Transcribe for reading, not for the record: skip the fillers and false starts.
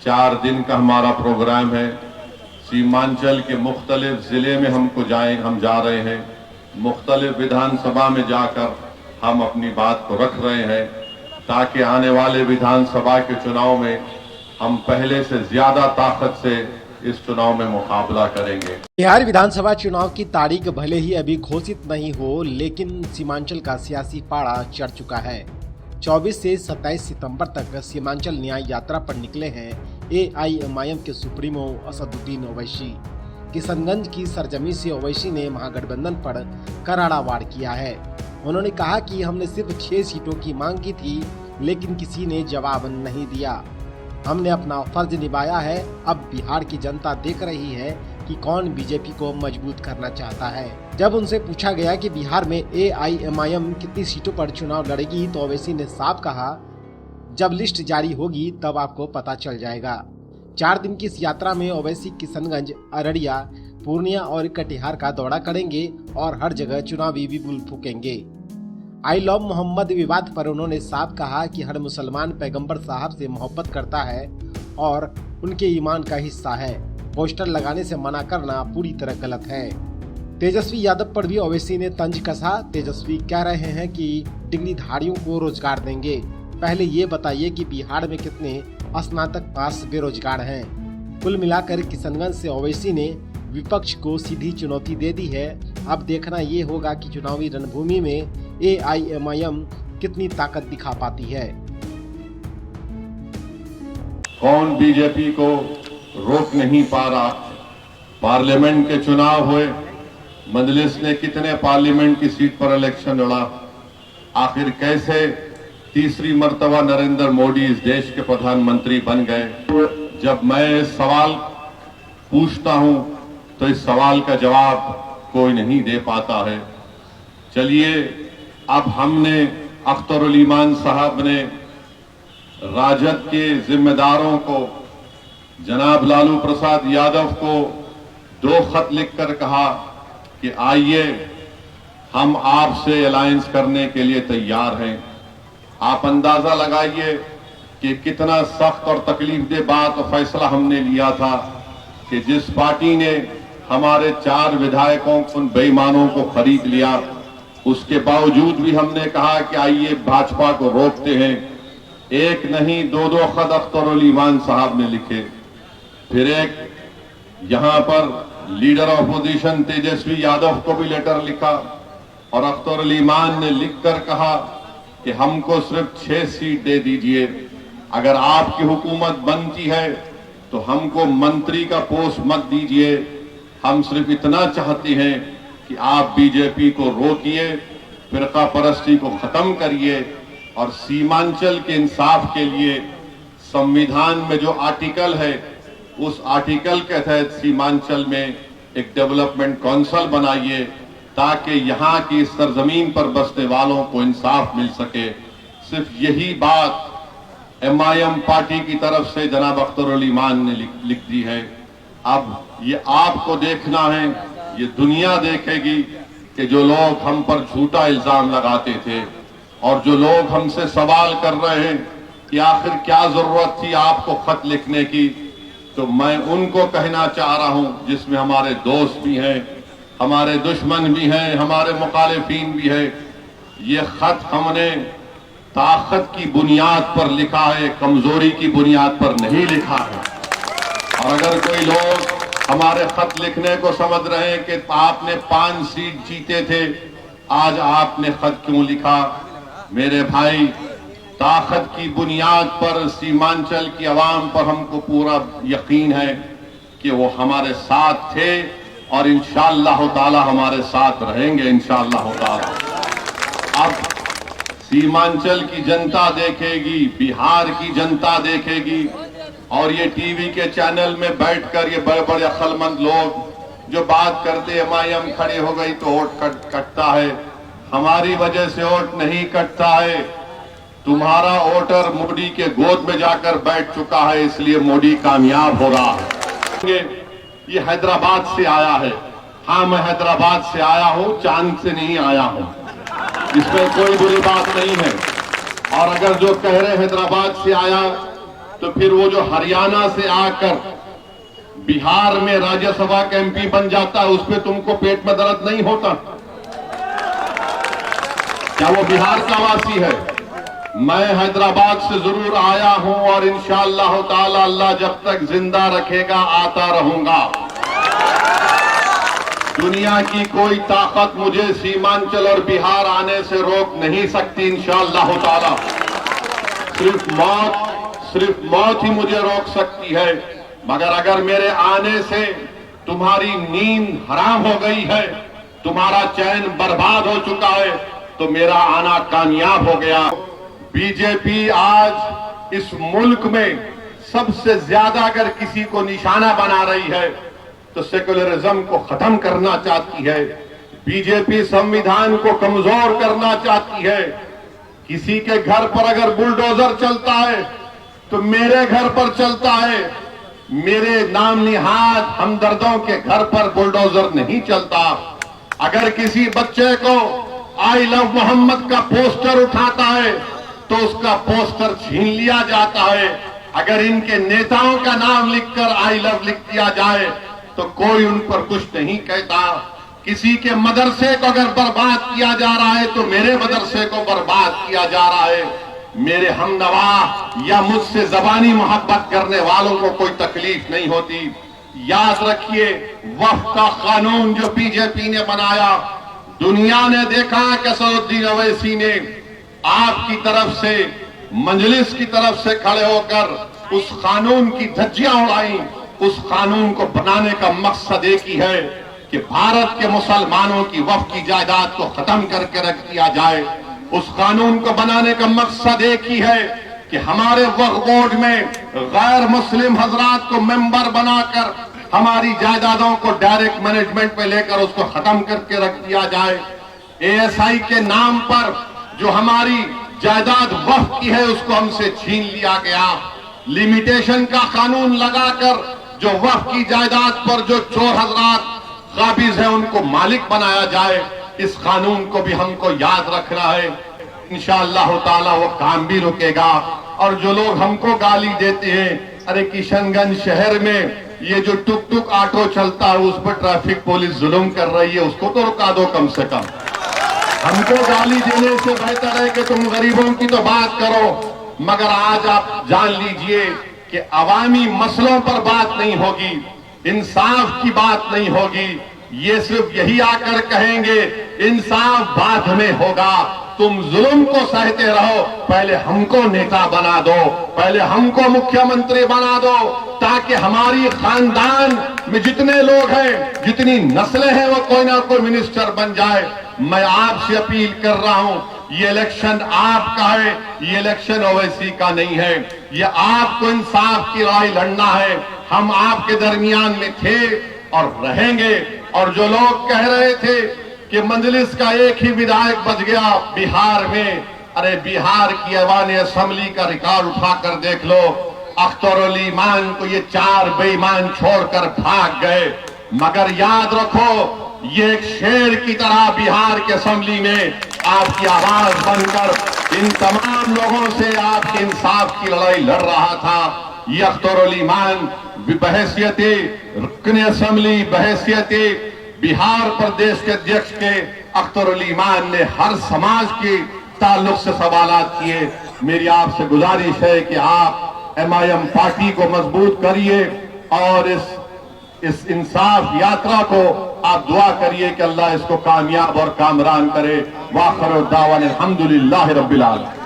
4 दिन का हमारा प्रोग्राम है। सीमांचल के मुख्तलिफ ज़िले में हम जा रहे हैं। मुख्तलिफ विधानसभा में जाकर हम अपनी बात को रख रहे हैं ताकि आने वाले विधानसभा के चुनाव में हम पहले से ज्यादा ताकत से इस चुनाव में मुकाबला करेंगे। बिहार विधानसभा चुनाव की तारीख भले ही अभी घोषित नहीं हो, लेकिन सीमांचल का सियासी पारा चढ़ चुका है। 24 से 27 सितंबर तक सीमांचल न्याय यात्रा पर निकले हैं AIMIM के सुप्रीमो असदुद्दीन ओवैसी। किशनगंज की सरजमी से ओवैसी ने महागठबंधन पर करारा वार किया है। उन्होंने कहा कि हमने सिर्फ 6 सीटों की मांग की थी, लेकिन किसी ने जवाब नहीं दिया। हमने अपना फर्ज निभाया है। अब बिहार की जनता देख रही है कि कौन बीजेपी को मजबूत करना चाहता है। जब उनसे पूछा गया कि बिहार में AIMIM कितनी सीटों पर चुनाव लड़ेगी, तो ओवैसी ने साफ कहा, जब लिस्ट जारी होगी तब आपको पता चल जाएगा। 4 दिन की इस यात्रा में ओवैसी किशनगंज, अररिया, पूर्णिया और कटिहार का दौरा करेंगे और हर जगह चुनावी बिगुल फूकेंगे। आई लव मोहम्मद विवाद पर उन्होंने साफ कहा कि हर मुसलमान पैगंबर साहब से मोहब्बत करता है और उनके ईमान का हिस्सा है। पोस्टर लगाने से मना करना पूरी तरह गलत है। तेजस्वी यादव पर भी ओवैसी ने तंज कसा। तेजस्वी कह रहे हैं कि डिग्रीधारियों को रोजगार देंगे। पहले ये बताइए कि बिहार में कितने स्नातक पास बेरोजगार हैं। कुल मिलाकर किशनगंज से ओवैसी ने विपक्ष को सीधी चुनौती दे दी है। अब देखना ये होगा कि चुनावी रणभूमि में AIMIM कितनी ताकत दिखा पाती है। कौन बीजेपी को रोक नहीं पा रहा। पार्लियामेंट के चुनाव हुए, मजलिस ने कितने पार्लियामेंट की सीट पर इलेक्शन लड़ा। आखिर कैसे तीसरी मर्तबा नरेंद्र मोदी इस देश के प्रधानमंत्री बन गए। जब मैं इस सवाल पूछता हूं तो इस सवाल का जवाब कोई नहीं दे पाता है। चलिए, अब हमने अख्तरुल ईमान साहब ने राजद के जिम्मेदारों को, जनाब लालू प्रसाद यादव को 2 खत लिखकर कहा कि आइए हम आपसे अलायंस करने के लिए तैयार हैं। आप अंदाजा लगाइए कि कितना सख्त और तकलीफदेह बात और फैसला हमने लिया था कि जिस पार्टी ने हमारे 4 विधायकों, उन बेईमानों को खरीद लिया, उसके बावजूद भी हमने कहा कि आइए भाजपा को रोकते हैं। एक नहीं 2-2 खत अख्तरुल ईमान साहब ने लिखे। फिर एक यहां पर leader of opposition Tejashwi Yadav को भी लेटर लिखा और अख्तरुल ईमान ने लिखकर कहा कि हमको सिर्फ 6 सीट दे दीजिए। अगर आपकी हुकूमत बनती है तो हमको मंत्री का पोस्ट मत दीजिए। हम सिर्फ इतना चाहते हैं कि आप बीजेपी को रोकिए, फिरका परस्ती को खत्म करिए और सीमांचल के इंसाफ के लिए संविधान में जो आर्टिकल है, उस आर्टिकल के तहत सीमांचल में एक डेवलपमेंट काउंसिल बनाइए ताकि यहाँ की सरजमीन पर बसने वालों को इंसाफ मिल सके। सिर्फ यही बात MIM पार्टी की तरफ से जनाब अख्तरुल ईमान ने लिख दी है। अब ये आपको देखना है, ये दुनिया देखेगी कि जो लोग हम पर झूठा इल्जाम लगाते थे और जो लोग हमसे सवाल कर रहे हैं कि आखिर क्या जरूरत थी आपको खत लिखने की, तो मैं उनको कहना चाह रहा हूं, जिसमें हमारे दोस्त भी हैं, हमारे दुश्मन भी हैं, हमारे मुखालिफिन भी है। ये खत हमने ताकत की बुनियाद पर लिखा है, कमजोरी की बुनियाद पर नहीं लिखा है। और अगर कोई लोग हमारे खत लिखने को समझ रहे हैं कि आपने 5 सीट जीते थे, आज आपने खत क्यों लिखा? मेरे भाई, ताकत की बुनियाद पर सीमांचल की आवाम पर हमको पूरा यकीन है कि वो हमारे साथ थे और इंशाअल्लाह ताला हमारे साथ रहेंगे इंशाअल्लाह ताला। अब सीमांचल की जनता देखेगी, बिहार की जनता देखेगी और ये टीवी के चैनल में बैठकर ये बड़े बड़े अक्लमंद लोग जो बात करते MIM खड़े हो गई तो वोट कटता है। हमारी वजह से वोट नहीं कटता है। तुम्हारा वोटर मोदी के गोद में जाकर बैठ चुका है, इसलिए मोदी कामयाब हो रहा है। ये हैदराबाद से आया है। हाँ, मैं हैदराबाद से आया हूं, चांद से नहीं आया हूं, इसमें कोई बुरी बात नहीं है। और अगर जो कह रहे हैदराबाद से आया, तो फिर वो जो हरियाणा से आकर बिहार में राज्यसभा का एमपी बन जाता है, उस पे तुमको पेट में दर्द नहीं होता? क्या वो बिहार का वासी है? मैं हैदराबाद से जरूर आया हूं और इंशाअल्लाह ताला अल्लाह जब तक जिंदा रखेगा आता रहूंगा। दुनिया की कोई ताकत मुझे सीमांचल और बिहार आने से रोक नहीं सकती इंशाअल्लाह ताला। सिर्फ मौत ही मुझे रोक सकती है। मगर अगर मेरे आने से तुम्हारी नींद हराम हो गई है, तुम्हारा चैन बर्बाद हो चुका है, तो मेरा आना कामयाब हो गया। बीजेपी आज इस मुल्क में सबसे ज्यादा अगर किसी को निशाना बना रही है तो सेकुलरिज्म को खत्म करना चाहती है। बीजेपी संविधान को कमजोर करना चाहती है। किसी के घर पर अगर बुलडोजर चलता है तो मेरे घर पर चलता है। मेरे नाम निहाद हमदर्दों के घर पर बुलडोजर नहीं चलता। अगर किसी बच्चे को आई लव मोहम्मद का पोस्टर उठाता है तो उसका पोस्टर छीन लिया जाता है। अगर इनके नेताओं का नाम लिखकर आई लव लिख दिया जाए तो कोई उन पर कुछ नहीं कहता। किसी के मदरसे को अगर बर्बाद किया जा रहा है तो मेरे मदरसे को बर्बाद किया जा रहा है। मेरे हमनवा या मुझसे जबानी मोहब्बत करने वालों को कोई तकलीफ नहीं होती। याद रखिए, वक्फ का कानून जो बीजेपी ने बनाया, दुनिया ने देखा कि असदुद्दीन ओवैसी ने आपकी तरफ से, मजलिस की तरफ से खड़े होकर उस कानून की धज्जियां उड़ाई। उस कानून को बनाने का मकसद एक ही है कि भारत के मुसलमानों की वक्फ की जायदाद को खत्म करके रख दिया जाए। उस कानून को बनाने का मकसद एक ही है कि हमारे वक्फ बोर्ड में गैर मुस्लिम हजरात को मेंबर बनाकर हमारी जायदादों को डायरेक्ट मैनेजमेंट पे लेकर उसको खत्म करके रख दिया जाए। एएसआई के नाम पर जो हमारी जायदाद वक्फ की है उसको हमसे छीन लिया गया। लिमिटेशन का कानून लगाकर जो वक्फ की जायदाद पर जो चोर हजरात काबिज है उनको मालिक बनाया जाए। इस कानून को भी हमको याद रखना है। इंशाअल्लाह ताला वो काम भी रुकेगा। और जो लोग हमको गाली देते हैं, अरे किशनगंज शहर में ये जो टुक टुक ऑटो चलता है उस पर ट्रैफिक पुलिस जुल्म कर रही है, उसको तो रुका दो कम से कम। हमको गाली देने से बेहतर है कि तुम गरीबों की तो बात करो। मगर आज आप जान लीजिए कि अवामी मसलों पर बात नहीं होगी, इंसाफ की बात नहीं होगी। ये सिर्फ यही आकर कहेंगे इंसाफ बाद में होगा। तुम जुल्म को सहते रहो, पहले हमको नेता बना दो, पहले हमको मुख्यमंत्री बना दो, ताकि हमारी खानदान में जितने लोग हैं, जितनी नस्लें हैं, वो कोई ना कोई मिनिस्टर बन जाए। मैं आपसे अपील कर रहा हूं, ये इलेक्शन आपका है, ये इलेक्शन ओवैसी का नहीं है। ये आपको इंसाफ की लड़ाई लड़ना है। हम आपके दरमियान में थे और रहेंगे। और जो लोग कह रहे थे कि मजलिस का एक ही विधायक बच गया बिहार में, अरे बिहार की अवानी असेंबली का रिकॉर्ड उठाकर देख लो। अख्तर अली ईमान को ये 4 बेईमान छोड़कर भाग गए। मगर याद रखो, ये एक शेर की तरह बिहार के असेंबली में आपकी आवाज बनकर इन तमाम लोगों से आपके इंसाफ की लड़ाई लड़ रहा था। ये अख्तर अली ईमान बहैसियत रुकने असेंबली, बहैसियत बिहार प्रदेश के अध्यक्ष के अख्तर अली ईमान ने हर समाज के ताल्लुक से सवालात किए। मेरी आपसे गुजारिश है कि आप एमआईएम पार्टी को मजबूत करिए और इस इंसाफ यात्रा को आप दुआ करिए कि अल्लाह इसको कामयाब और कामरान करे। वाखिर दावाना अल्हम्दुलिल्लाहि रब्बिल आलमीन।